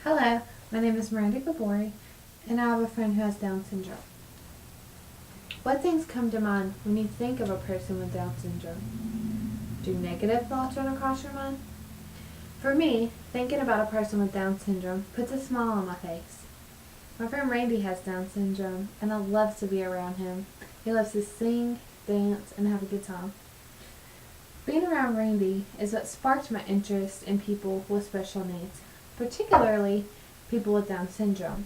Hello, my name is Miranda Gabori, and I have a friend who has Down syndrome. What things come to mind when you think of a person with Down syndrome? Do negative thoughts run across your mind? For me, thinking about a person with Down syndrome puts a smile on my face. My friend Randy has Down syndrome, and I love to be around him. He loves to sing, dance, and have a good time. Being around Randy is what sparked my interest in people with special needs, particularly people with Down syndrome.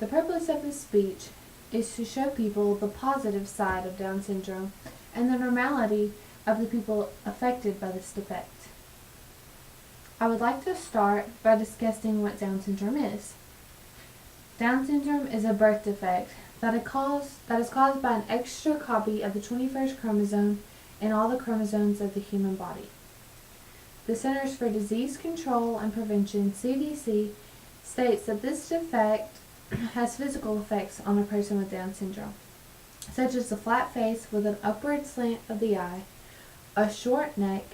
The purpose of this speech is to show people the positive side of Down syndrome and the normality of the people affected by this defect. I would like to start by discussing what Down syndrome is. Down syndrome is a birth defect that is caused by an extra copy of the 21st chromosome in all the chromosomes of the human body. The Centers for Disease Control and Prevention, CDC, states that this defect has physical effects on a person with Down syndrome, such as a flat face with an upward slant of the eye, a short neck,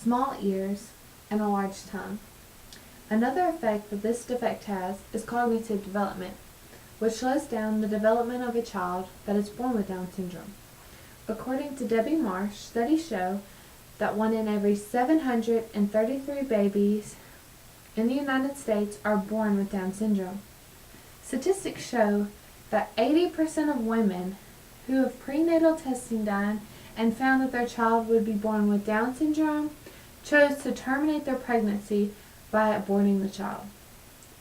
small ears, and a large tongue. Another effect that this defect has is cognitive development, which slows down the development of a child that is born with Down syndrome. According to Debbie Marsh, studies show that 1 in every 733 babies in the United States are born with Down syndrome. Statistics show that 80% of women who have prenatal testing done and found that their child would be born with Down syndrome chose to terminate their pregnancy by aborting the child.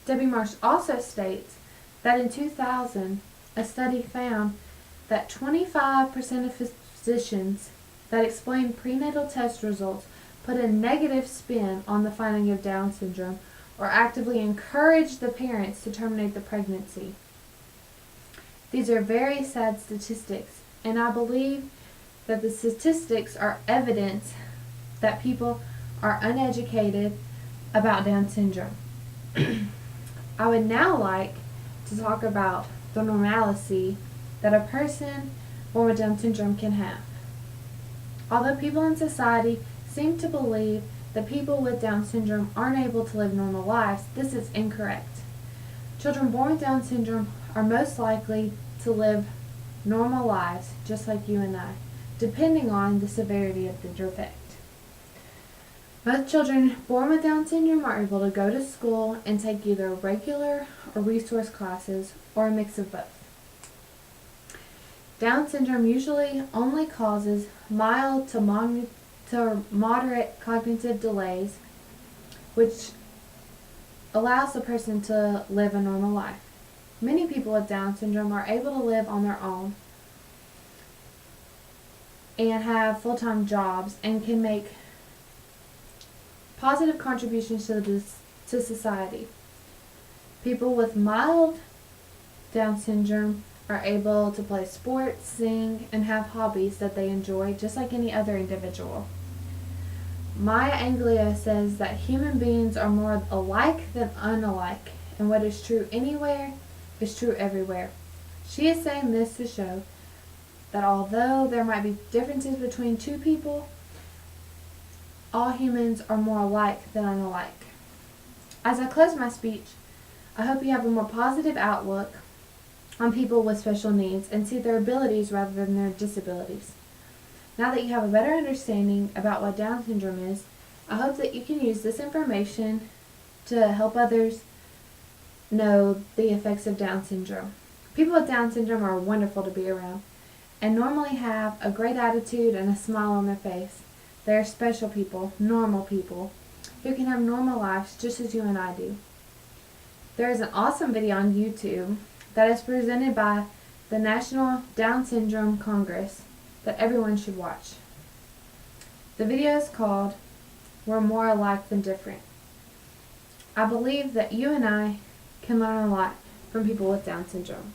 Debbie Marsh also states that in 2000, a study found that 25% of physicians that explain prenatal test results put a negative spin on the finding of Down syndrome or actively encourage the parents to terminate the pregnancy. These are very sad statistics, and I believe that the statistics are evidence that people are uneducated about Down syndrome. I would now like to talk about the normalcy that a person born with Down syndrome can have. Although people in society seem to believe that people with Down syndrome aren't able to live normal lives, this is incorrect. Children born with Down syndrome are most likely to live normal lives, just like you and I, depending on the severity of the defect. Most children born with Down syndrome are able to go to school and take either regular or resource classes, or a mix of both. Down syndrome usually only causes mild to moderate cognitive delays, which allows the person to live a normal life. Many people with Down syndrome are able to live on their own and have full-time jobs and can make positive contributions to society. People with mild Down syndrome are able to play sports, sing, and have hobbies that they enjoy just like any other individual. Maya Angelou says that human beings are more alike than unalike, and what is true anywhere is true everywhere. She is saying this to show that although there might be differences between two people, all humans are more alike than unalike. As I close my speech, I hope you have a more positive outlook on people with special needs and see their abilities rather than their disabilities. Now that you have a better understanding about what Down syndrome is, I hope that you can use this information to help others know the effects of Down syndrome. People with Down syndrome are wonderful to be around and normally have a great attitude and a smile on their face. They are special people, normal people, who can have normal lives just as you and I do. There is an awesome video on YouTube that is presented by the National Down Syndrome Congress that everyone should watch. The video is called "We're More Alike Than Different." I believe that you and I can learn a lot from people with Down syndrome.